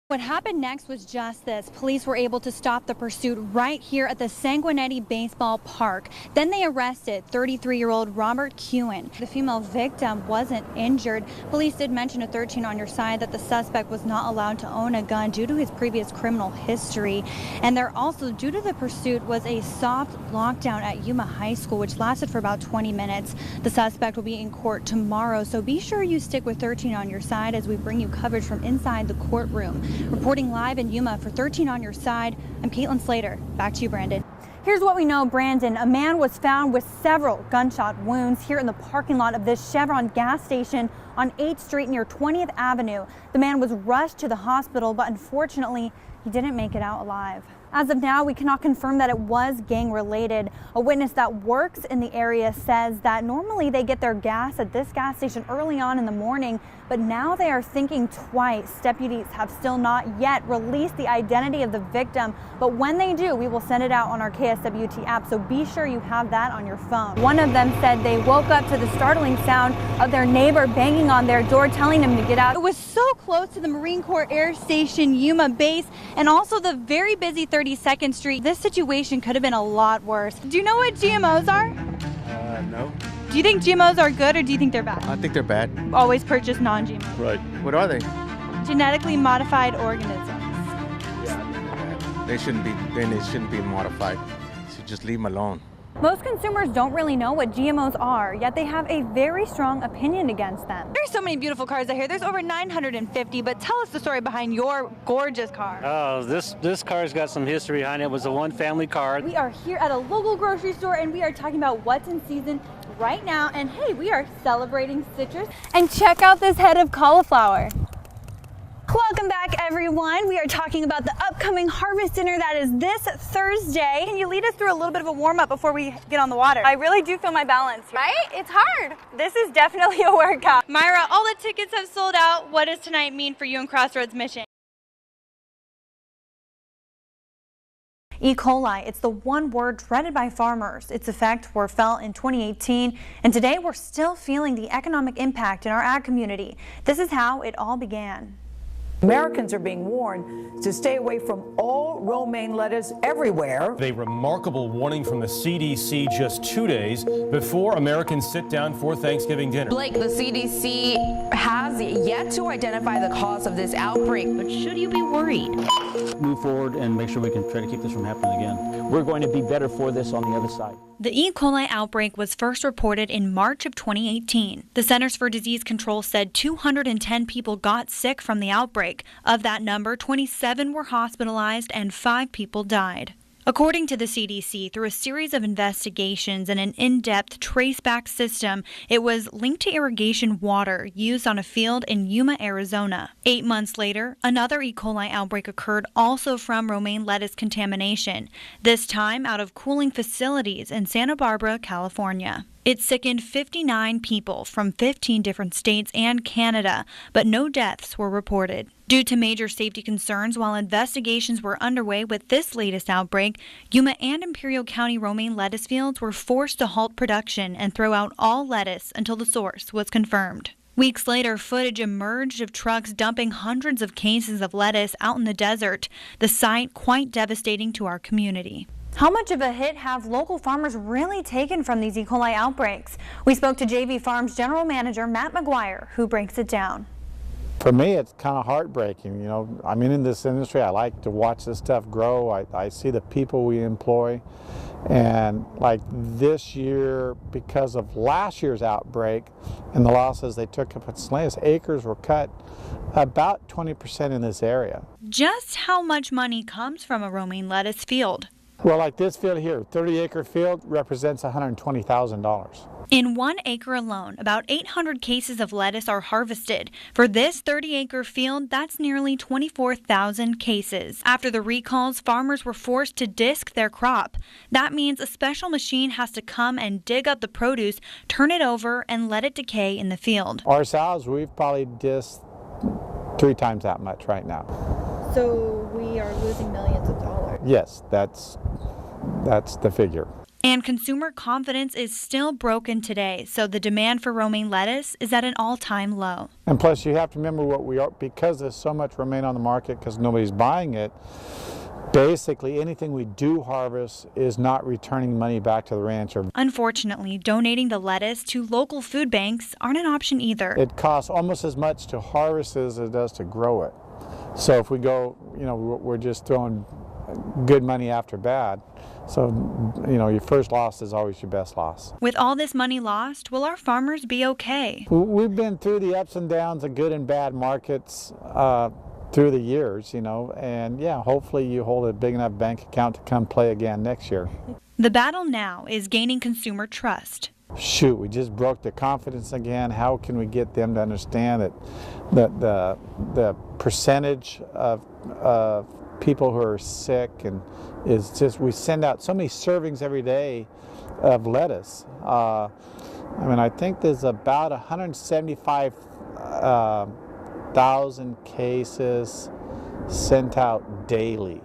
What happened next was just this. Police were able to stop the pursuit right here at the Sanguinetti Baseball Park. Then they arrested 33-year-old Robert Kewen. The female victim wasn't injured. Police did mention a 13 on your side that the suspect was not allowed to own a gun due to his previous criminal history. And there also, due to the pursuit, was a soft lockdown at KYMA High School, which lasted for about 20 minutes. The suspect will be in court tomorrow, so be sure you stick with 13 on your side as we bring you coverage from inside the courtroom. Reporting live in KYMA for 13 on your side, I'm Caitlin Slater. Back to you, Brandon. Here's what we know, Brandon. A man was found with several gunshot wounds here in the parking lot of this Chevron gas station on 8th Street near 20th Avenue. The man was rushed to the hospital, but unfortunately, he didn't make it out alive. As of now, we cannot confirm that it was gang-related. A witness that works in the area says that normally they get their gas at this gas station early on in the morning, but now they are thinking twice. Deputies have still not yet released the identity of the victim, but when they do, we will send it out on our KSWT app, so be sure you have that on your phone. One of them said they woke up to the startling sound of their neighbor banging on their door, telling them to get out. It was so close to the Marine Corps Air Station KYMA base and also the very busy 32nd Street. This situation could have been a lot worse. Do you know what GMOs are? No. Do you think GMOs are good or do you think they're bad? I think they're bad. Always purchase non-GMO. Right. What are they? Genetically modified organisms. Yeah, they shouldn't be modified. So just leave them alone. Most consumers don't really know what GMOs are, yet they have a very strong opinion against them. There's so many beautiful cars out here. There's over 950, but tell us the story behind your gorgeous car. Oh, this car's got some history behind it. It was a one-family car. We are here at a local grocery store, and we are talking about what's in season right now. And hey, we are celebrating citrus. And check out this head of cauliflower. Welcome back, everyone. We are talking about the upcoming harvest dinner that is this Thursday. Can you lead us through a little bit of a warm-up before we get on the water? I really do feel my balance here. Right? It's hard. This is definitely a workout. Myra, all the tickets have sold out. What does tonight mean for you and Crossroads Mission? E. coli, it's the one word dreaded by farmers. Its effects were felt in 2018, and today we're still feeling the economic impact in our ag community. This is how it all began. Americans are being warned to stay away from all romaine lettuce everywhere. A remarkable warning from the CDC just 2 days before Americans sit down for Thanksgiving dinner. Blake, the CDC has yet to identify the cause of this outbreak, but should you be worried? Move forward and make sure we can try to keep this from happening again. We're going to be better for this on the other side. The E. coli outbreak was first reported in March of 2018. The Centers for Disease Control said 210 people got sick from the outbreak. Of that number, 27 were hospitalized and 5 people died. According to the CDC, through a series of investigations and an in-depth traceback system, it was linked to irrigation water used on a field in Yuma, Arizona. 8 months later, another E. coli outbreak occurred, also from romaine lettuce contamination, this time out of cooling facilities in Santa Barbara, California. It sickened 59 people from 15 different states and Canada, but no deaths were reported. Due to major safety concerns while investigations were underway with this latest outbreak, Yuma and Imperial County romaine lettuce fields were forced to halt production and throw out all lettuce until the source was confirmed. Weeks later, footage emerged of trucks dumping hundreds of cases of lettuce out in the desert, the sight quite devastating to our community. How much of a hit have local farmers really taken from these E. coli outbreaks? We spoke to JV Farms General Manager Matt McGuire, who breaks it down. For me, it's kind of heartbreaking. You know, I'm in this industry. I like to watch this stuff grow. I see the people we employ. And like this year, because of last year's outbreak and the losses they took up at Slater, acres were cut about 20% in this area. Just how much money comes from a romaine lettuce field? Well, like this field here, 30-acre field represents $120,000. In 1 acre alone, about 800 cases of lettuce are harvested. For this 30-acre field, that's nearly 24,000 cases. After the recalls, farmers were forced to disc their crop. That means a special machine has to come and dig up the produce, turn it over, and let it decay in the field. Ourselves, we've probably disked 3 times that much right now. So we are losing millions of dollars. Yes, that's the figure. And consumer confidence is still broken today, so the demand for romaine lettuce is at an all-time low. And plus, you have to remember what we are, because there's so much romaine on the market because nobody's buying it. Basically, anything we do harvest is not returning money back to the rancher. Unfortunately, donating the lettuce to local food banks aren't an option either. It costs almost as much to harvest as it does to grow it. So if we go, we're just throwing good money after bad. So, your first loss is always your best loss. With all this money lost, will our farmers be okay? We've been through the ups and downs of good and bad markets through the years, and yeah, hopefully you hold a big enough bank account to come play again next year. The battle now is gaining consumer trust. Shoot, we just broke their confidence again. How can we get them to understand that the percentage of people who are sick and is just, we send out so many servings every day of lettuce. I think there's about 175,000 cases sent out daily.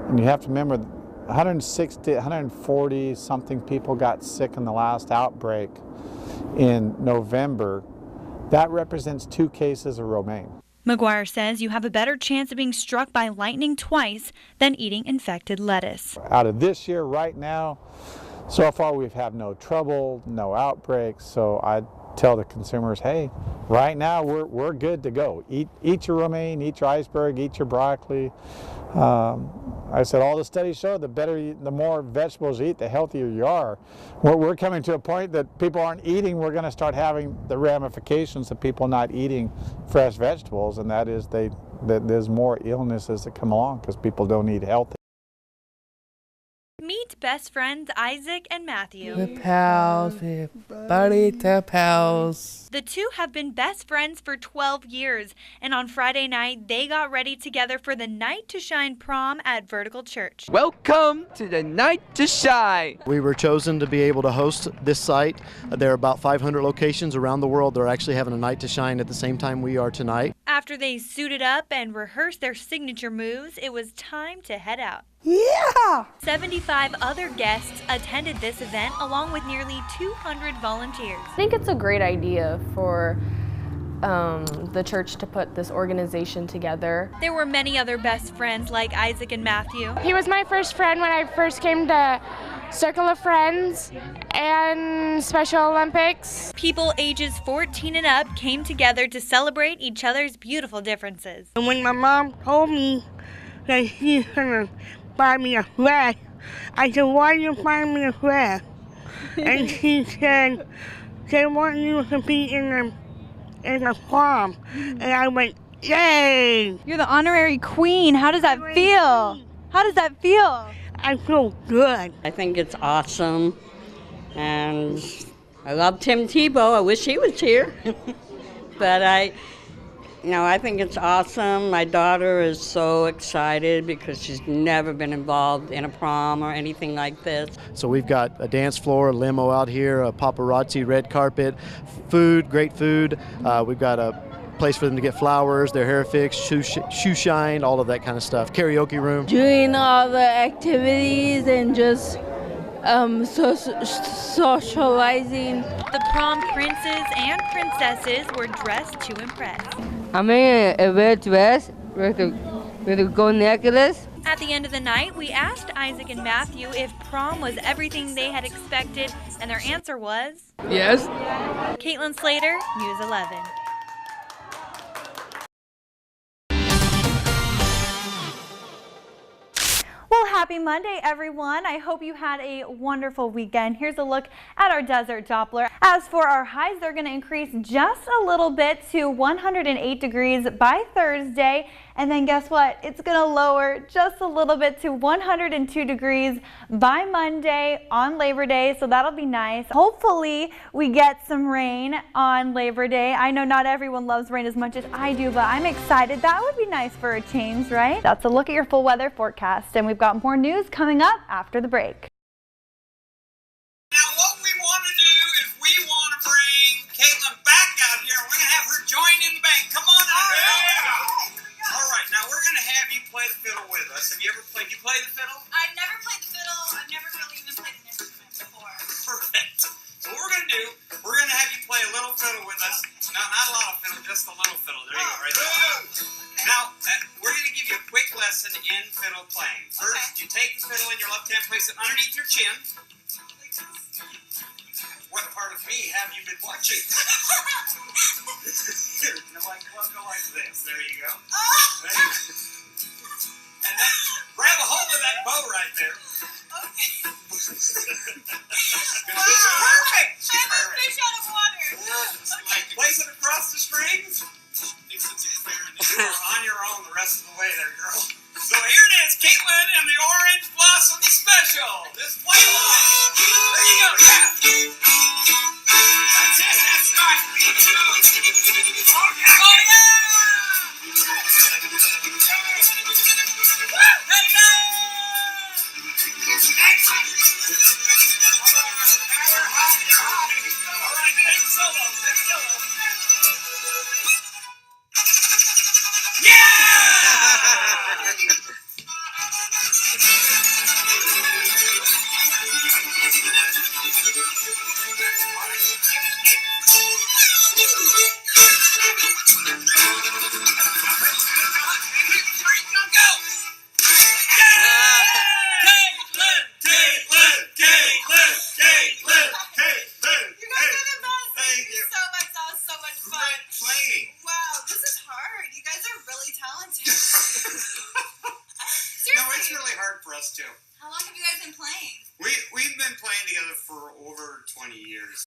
And you have to remember 140 something people got sick in the last outbreak in November. That represents 2 cases of romaine. McGuire says you have a better chance of being struck by lightning twice than eating infected lettuce. Out of this year right now, so far we've had no trouble, no outbreaks, so I tell the consumers, hey, right now we're good to go. Eat your romaine, eat your iceberg, eat your broccoli. I said all the studies show the more vegetables you eat, the healthier you are. We're coming to a point that people aren't eating. We're going to start having the ramifications of people not eating fresh vegetables, and that is that there's more illnesses that come along because people don't eat healthy. Meet best friends Isaac and Matthew. We're pals, we're buddy to pals. The two have been best friends for 12 years, and on Friday night, they got ready together for the Night to Shine prom at Vertical Church. Welcome to the Night to Shine. We were chosen to be able to host this site. There are about 500 locations around the world that are actually having a Night to Shine at the same time we are tonight. After they suited up and rehearsed their signature moves, it was time to head out. Yeah! 75 other guests attended this event along with nearly 200 volunteers. I think it's a great idea for the church to put this organization together. There were many other best friends like Isaac and Matthew. He was my first friend when I first came to Circle of Friends and Special Olympics. People ages 14 and up came together to celebrate each other's beautiful differences. And when my mom told me that she's gonna buy me a flag, I said, why do you buy me a flag? And she said, they want you to be in the prom. And I went, yay! You're the honorary queen. How does that feel? How does that feel? I feel good. I think it's awesome. And I love Tim Tebow. I wish he was here. But I think it's awesome. My daughter is so excited because she's never been involved in a prom or anything like this. So we've got a dance floor, a limo out here, a paparazzi red carpet, food, great food. We've got a place for them to get flowers, their hair fixed, shoe shine, all of that kind of stuff. Karaoke room. Doing all the activities and just socializing. The prom princes and princesses were dressed to impress. I'm in a red dress with a gold necklace. At the end of the night, we asked Isaac and Matthew if prom was everything they had expected, and their answer was yes. Caitlin Slater, News 11. Well, happy Monday, everyone. I hope you had a wonderful weekend. Here's a look at our desert Doppler. As for our highs, they're going to increase just a little bit to 108 degrees by Thursday. And then guess what? It's going to lower just a little bit to 102 degrees by Monday on Labor Day. So that'll be nice. Hopefully we get some rain on Labor Day. I know not everyone loves rain as much as I do, but I'm excited. That would be nice for a change, right? That's a look at your full weather forecast. And we've got more news coming up after the break. Now what we want to do is we want to bring Caitlin back out here. We're going to have her join in the band. Come on out. All right, now we're going to have you play the fiddle with us. Have you ever played? You play the fiddle? I've never played the fiddle. I've never really even played an instrument. No, not a lot of fiddle, just a little fiddle. There you go, right there. Now, we're going to give you a quick lesson in fiddle playing. First, you take the fiddle in your left hand, place it underneath your chin. What part of me have you been watching? Here, go like this. There you go. There you go. And then grab a hold of that bow right there. Okay. Perfect. I'm a fish out of water. Okay. Place it across the strings. You're on your own the rest of the way there, girl. So here it is, Caitlin and the Orange Blossom Special. Just play along. There you go, yeah. That's it, that's right. Oh, yeah. Oh, yeah. Hey, excellent. Now you're hot, you're hot. All right, big solo, big solo. Yeah! How long have you guys been playing? We've been playing together for over 20 years.